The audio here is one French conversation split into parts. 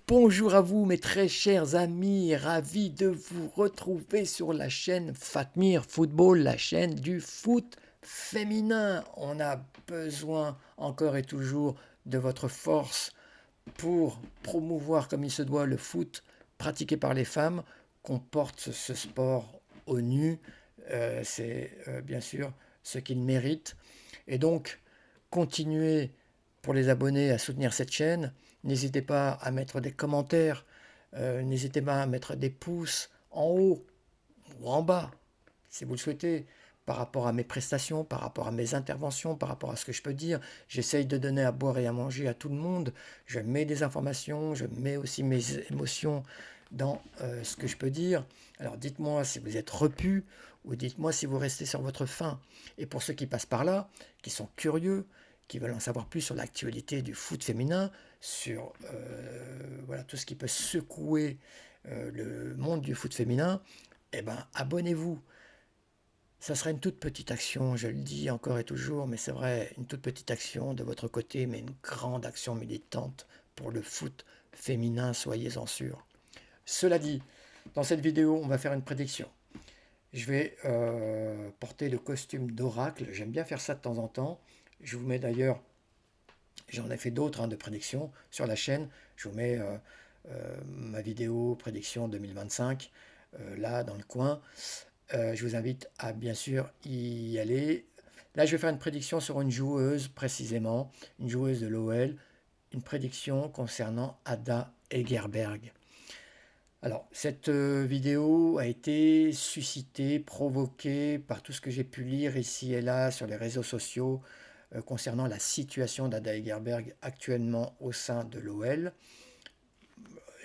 Bonjour à vous mes très chers amis, ravi de vous retrouver sur la chaîne Fatmir Football, la chaîne du foot féminin. On a besoin encore et toujours de votre force pour promouvoir comme il se doit le foot pratiqué par les femmes, qu'on porte ce sport au nu. C'est bien sûr ce qu'il mérite. Et donc, continuez pour les abonnés à soutenir cette chaîne. N'hésitez pas à mettre des commentaires, n'hésitez pas à mettre des pouces en haut ou en bas, si vous le souhaitez, par rapport à mes prestations, par rapport à mes interventions, par rapport à ce que je peux dire. J'essaye de donner à boire et à manger à tout le monde. Je mets des informations, je mets aussi mes émotions dans ce que je peux dire. Alors dites-moi si vous êtes repu ou dites-moi si vous restez sur votre faim. Et pour ceux qui passent par là, qui sont curieux, qui veulent en savoir plus sur l'actualité du foot féminin, sur voilà, tout ce qui peut secouer le monde du foot féminin, eh ben, abonnez-vous. Ça sera une toute petite action, je le dis encore et toujours, mais c'est vrai, une toute petite action de votre côté, mais une grande action militante pour le foot féminin, soyez-en sûrs. Cela dit, dans cette vidéo, on va faire une prédiction. Je vais porter le costume d'oracle, j'aime bien faire ça de temps en temps. Je vous mets d'ailleurs, j'en ai fait d'autres de prédictions sur la chaîne, je vous mets ma vidéo prédiction 2025 là dans le coin. Je vous invite à bien sûr y aller. Là, je vais faire une prédiction sur une joueuse précisément, une joueuse de l'OL, une prédiction concernant Ada Egerberg. Alors, cette vidéo a été suscitée, provoquée par tout ce que j'ai pu lire ici et là sur les réseaux sociaux concernant la situation d'Ada Egerberg actuellement au sein de l'OL.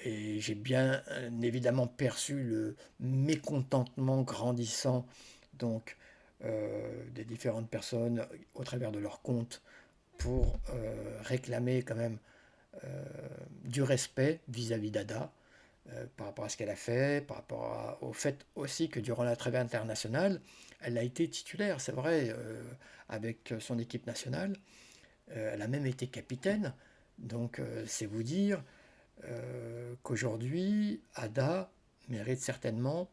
Et j'ai bien évidemment perçu le mécontentement grandissant donc des différentes personnes au travers de leurs comptes pour réclamer quand même du respect vis-à-vis d'Ada par rapport à ce qu'elle a fait, par rapport au fait aussi que durant la trêve internationale, elle a été titulaire, c'est vrai, avec son équipe nationale. Elle a même été capitaine, donc c'est vous dire qu'aujourd'hui, Ada mérite certainement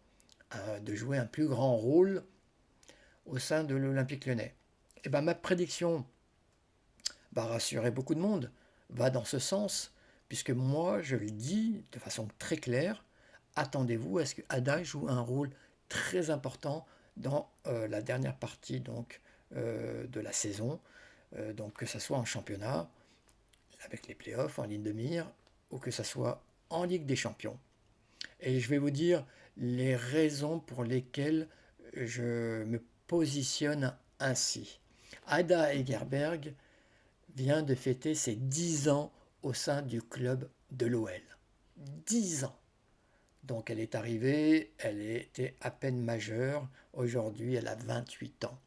de jouer un plus grand rôle au sein de l'Olympique lyonnais. Et ben, ma prédiction va rassurer beaucoup de monde, va dans ce sens, puisque moi, je le dis de façon très claire, attendez-vous à ce que Ada joue un rôle très important dans la dernière partie donc, de la saison, donc que ce soit en championnat, avec les playoffs en ligne de mire, ou que ce soit en Ligue des Champions. Et je vais vous dire les raisons pour lesquelles je me positionne ainsi. Ada Egerberg vient de fêter ses 10 ans au sein du club de l'OL. 10 ans. Donc elle est arrivée, elle était à peine majeure, aujourd'hui elle a 28 ans.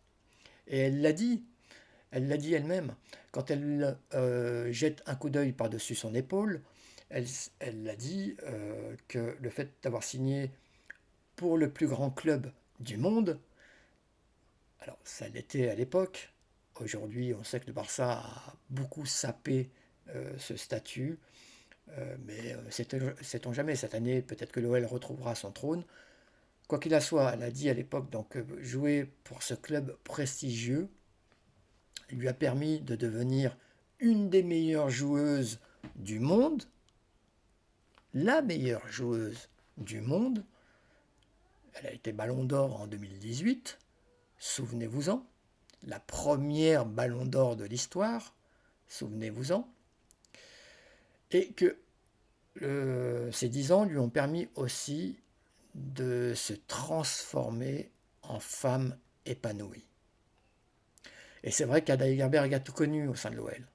Et elle l'a dit elle-même, quand elle jette un coup d'œil par-dessus son épaule, elle l'a dit que le fait d'avoir signé pour le plus grand club du monde, alors ça l'était à l'époque, aujourd'hui on sait que le Barça a beaucoup sapé ce statut, mais sait-on jamais, cette année peut-être que l'OL retrouvera son trône. Quoi qu'il en soit, elle a dit à l'époque, donc jouer pour ce club prestigieux lui a permis de devenir une des meilleures joueuses du monde, la meilleure joueuse du monde. Elle a été Ballon d'Or en 2018, souvenez-vous-en, la première Ballon d'Or de l'histoire, souvenez-vous-en, et que ces 10 ans lui ont permis aussi de se transformer en femme épanouie. Et c'est vrai qu'Ada Hegerberg a tout connu au sein de l'OL.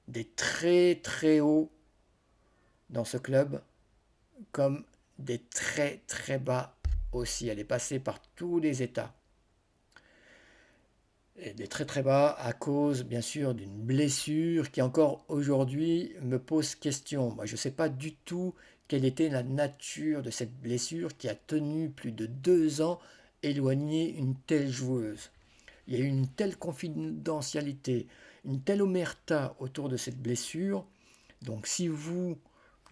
Des très très hauts dans ce club, comme des très très bas aussi. Elle est passée par tous les états. Et des très très bas à cause bien sûr d'une blessure qui encore aujourd'hui me pose question. Moi je ne sais pas du tout quelle était la nature de cette blessure qui a tenu plus de 2 ans éloignée une telle joueuse. Il y a eu une telle confidentialité, une telle omerta autour de cette blessure. Donc si vous,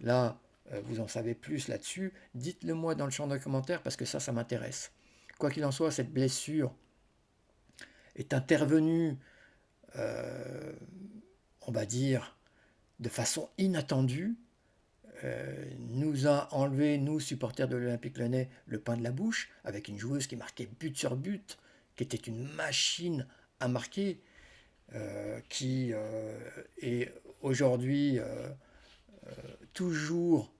là, vous en savez plus là-dessus, dites-le moi dans le champ de commentaires parce que ça m'intéresse. Quoi qu'il en soit, cette blessure est intervenue, euh, on va dire, de façon inattendue, nous a enlevé, nous, supporters de l'Olympique Lyonnais, le pain de la bouche, avec une joueuse qui marquait but sur but, qui était une machine à marquer, qui est aujourd'hui toujours,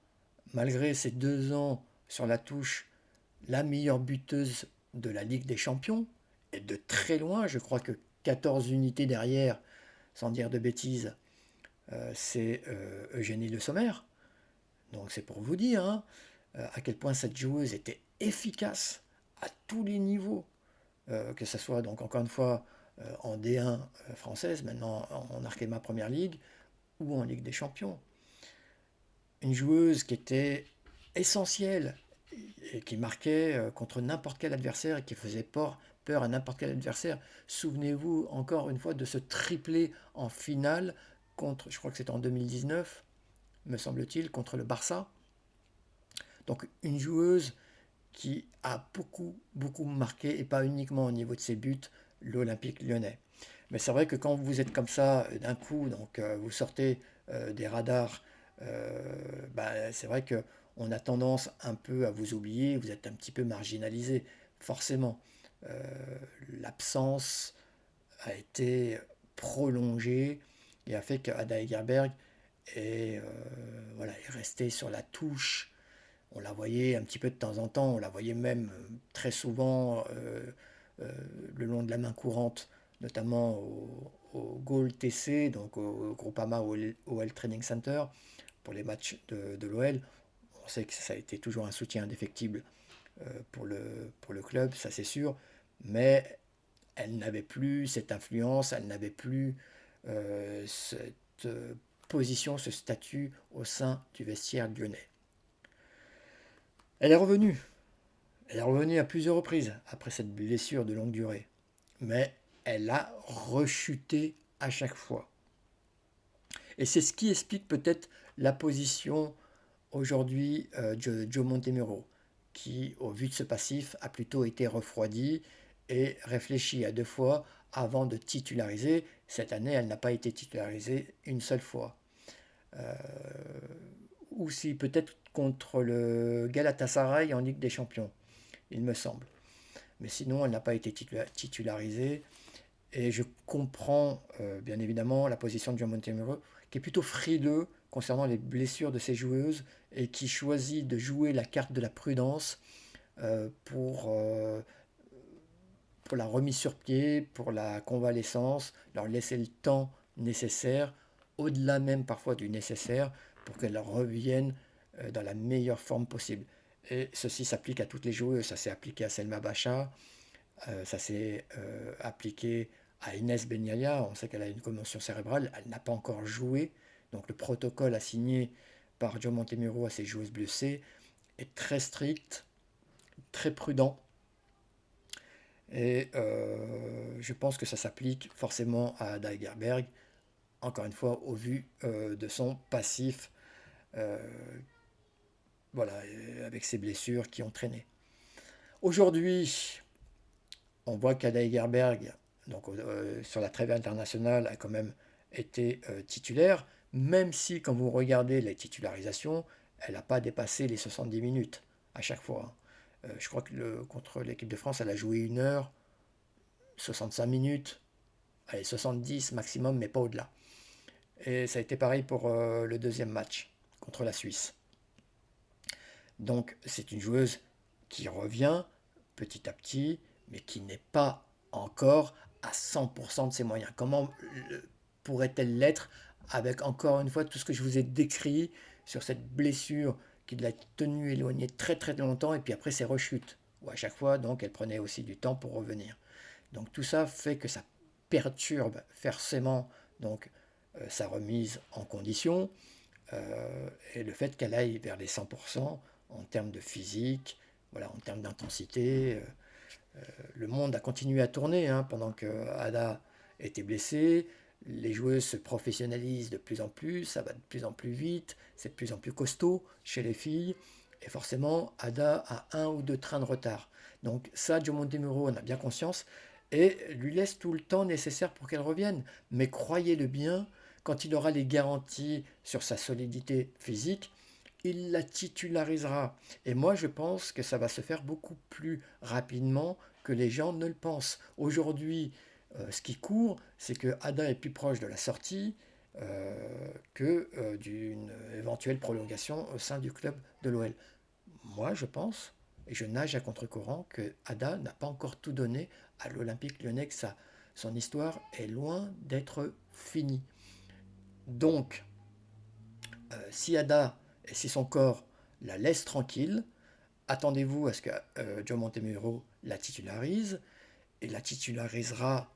malgré ses 2 ans sur la touche, la meilleure buteuse de la Ligue des Champions, et de très loin, je crois que 14 unités derrière, sans dire de bêtises, c'est Eugénie Le Sommer. Donc c'est pour vous dire hein, à quel point cette joueuse était efficace à tous les niveaux, que ce soit donc encore une fois en D1 française, maintenant en Arkema Première Ligue ou en Ligue des Champions. Une joueuse qui était essentielle et qui marquait contre n'importe quel adversaire et qui faisait peur à n'importe quel adversaire. Souvenez-vous encore une fois de ce triplé en finale contre, je crois que c'était en 2019, me semble-t-il, contre le Barça. Donc une joueuse qui a beaucoup marqué, et pas uniquement au niveau de ses buts, l'Olympique lyonnais. Mais c'est vrai que quand vous êtes comme ça, d'un coup, donc vous sortez des radars, c'est vrai que on a tendance un peu à vous oublier, vous êtes un petit peu marginalisé, forcément. Euh, L'absence a été prolongée et a fait qu'Ada Egerberg est resté sur la touche. On la voyait un petit peu de temps en temps, on la voyait même très souvent le long de la main courante, notamment au Goal TC, donc au Groupama OL Training Center, pour les matchs de l'OL. On sait que ça a été toujours un soutien indéfectible pour le club, ça c'est sûr, mais elle n'avait plus cette influence, elle n'avait plus cette position, ce statut au sein du vestiaire lyonnais. Elle est revenue. Elle est revenue à plusieurs reprises après cette blessure de longue durée. Mais elle a rechuté à chaque fois. Et c'est ce qui explique peut-être la position aujourd'hui de Joe Montemurro, qui, au vu de ce passif, a plutôt été refroidi et réfléchi à 2 fois avant de titulariser. Cette année, elle n'a pas été titularisée une seule fois. Euh, ou si peut-être contre le Galatasaray en Ligue des Champions, il me semble. Mais sinon, elle n'a pas été titularisée. Et je comprends bien évidemment la position de John Montemurro, qui est plutôt frileux concernant les blessures de ses joueuses et qui choisit de jouer la carte de la prudence pour la remise sur pied, pour la convalescence, leur laisser le temps nécessaire, au-delà même parfois du nécessaire, pour qu'elles reviennent dans la meilleure forme possible. Et ceci s'applique à toutes les joueuses. Ça s'est appliqué à Selma Bacha, ça s'est appliqué à Inès Benyaya. On sait qu'elle a une commotion cérébrale, elle n'a pas encore joué. Donc le protocole assigné par Joe Montemurro à ses joueuses blessées est très strict, très prudent. Et je pense que ça s'applique forcément à Ada Egerberg, encore une fois, au vu de son passif, euh, voilà, avec ses blessures qui ont traîné. Aujourd'hui, on voit qu'Ada Egerberg, donc, sur la trêve internationale, a quand même été titulaire, même si, quand vous regardez les titularisations, elle n'a pas dépassé les 70 minutes à chaque fois. Je crois que contre l'équipe de France, elle a joué 1 heure, 65 minutes, allez, 70 maximum, mais pas au-delà. Et ça a été pareil pour le deuxième match contre la Suisse. Donc c'est une joueuse qui revient petit à petit, mais qui n'est pas encore à 100% de ses moyens. Comment pourrait-elle l'être avec encore une fois tout ce que je vous ai décrit sur cette blessure qui l'a tenue éloignée très longtemps et puis après ses rechutes, où à chaque fois donc elle prenait aussi du temps pour revenir. Donc tout ça fait que ça perturbe forcément donc sa remise en condition et le fait qu'elle aille vers les 100% en termes de physique, voilà, en termes d'intensité. Le monde a continué à tourner hein, pendant que Ada était blessée. les joueuses se professionnalisent de plus en plus, ça va de plus en plus vite, c'est de plus en plus costaud chez les filles, et forcément, Ada a un ou deux trains de retard. Donc ça, Joe Montemurro en a bien conscience, et lui laisse tout le temps nécessaire pour qu'elle revienne. Mais croyez-le bien, quand il aura les garanties sur sa solidité physique, il la titularisera. Et moi, je pense que ça va se faire beaucoup plus rapidement que les gens ne le pensent. Aujourd'hui, ce qui court, c'est que Ada est plus proche de la sortie que d'une éventuelle prolongation au sein du club de l'OL. Moi, je pense, et je nage à contre-courant, que Ada n'a pas encore tout donné à l'Olympique Lyonnais, que son histoire est loin d'être finie. Donc, si Ada et si son corps la laisse tranquille, attendez-vous à ce que Joe Montemurro la titularise, et la titularisera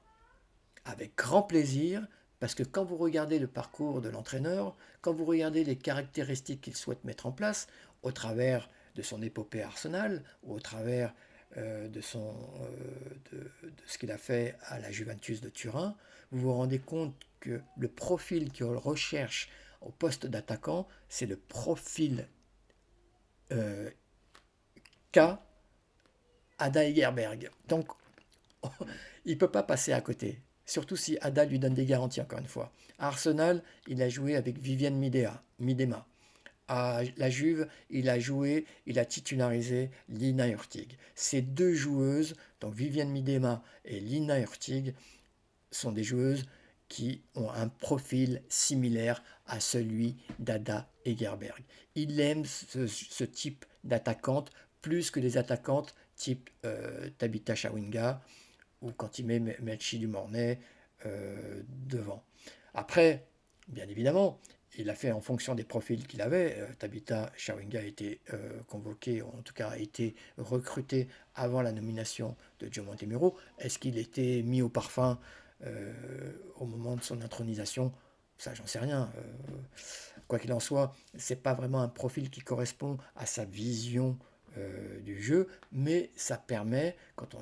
avec grand plaisir, parce que quand vous regardez le parcours de l'entraîneur, quand vous regardez les caractéristiques qu'il souhaite mettre en place, au travers de son épopée Arsenal, ou au travers de ce qu'il a fait à la Juventus de Turin, vous vous rendez compte que le profil qu'il recherche au poste d'attaquant, c'est le profil euh, qu'a Ada Egerberg. Donc, il ne peut pas passer à côté. Surtout si Ada lui donne des garanties, encore une fois. À Arsenal, il a joué avec Viviane Miedema. À la Juve, il a titularisé Lina Hurtig. Ces deux joueuses, donc Viviane Miedema et Lina Hurtig, sont des joueuses qui ont un profil similaire à celui d'Ada Egerberg. Il aime ce type d'attaquante plus que les attaquantes type Tabitha Chawinga ou quand il met Melchi du Mornay devant. Après, bien évidemment, il a fait en fonction des profils qu'il avait. Tabitha Chawinga a été convoquée, ou en tout cas a été recrutée avant la nomination de Joe Montemurro. Est-ce qu'il était mis au parfum au moment de son intronisation? Ça, j'en sais rien. Quoi qu'il en soit, c'est pas vraiment un profil qui correspond à sa vision du jeu, mais ça permet, quand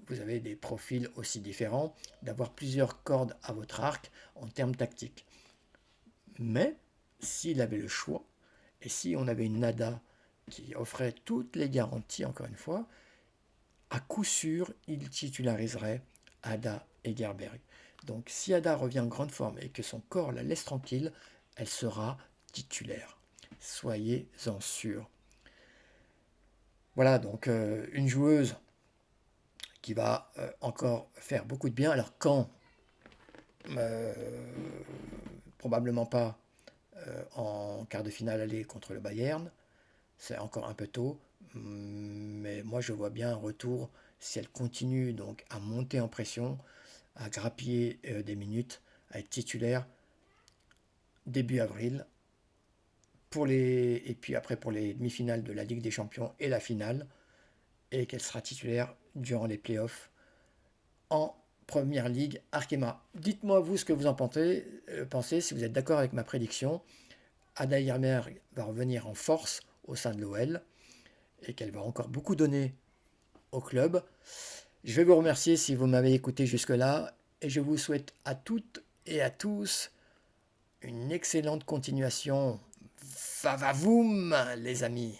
vous avez des profils aussi différents, d'avoir plusieurs cordes à votre arc en termes tactiques. Mais s'il avait le choix, et si on avait une Nada qui offrait toutes les garanties, encore une fois, à coup sûr, il titulariserait Ada Egerberg. Donc si Ada revient en grande forme et que son corps la laisse tranquille, elle sera titulaire. Soyez-en sûrs. Voilà, donc une joueuse qui va encore faire beaucoup de bien. Alors quand euh, Probablement pas en quart de finale aller contre le Bayern, c'est encore un peu tôt, mais moi je vois bien un retour si elle continue donc à monter en pression, à grappiller des minutes, à être titulaire début avril et puis après pour les demi-finales de la Ligue des Champions et la finale, et qu'elle sera titulaire durant les playoffs en Première Ligue Arkema. Dites-moi vous ce que vous en pensez, si vous êtes d'accord avec ma prédiction. Ada Egerberg va revenir en force au sein de l'OL et qu'elle va encore beaucoup donner au club. Je vais vous remercier si vous m'avez écouté jusque-là et je vous souhaite à toutes et à tous une excellente continuation. Va va voum, les amis!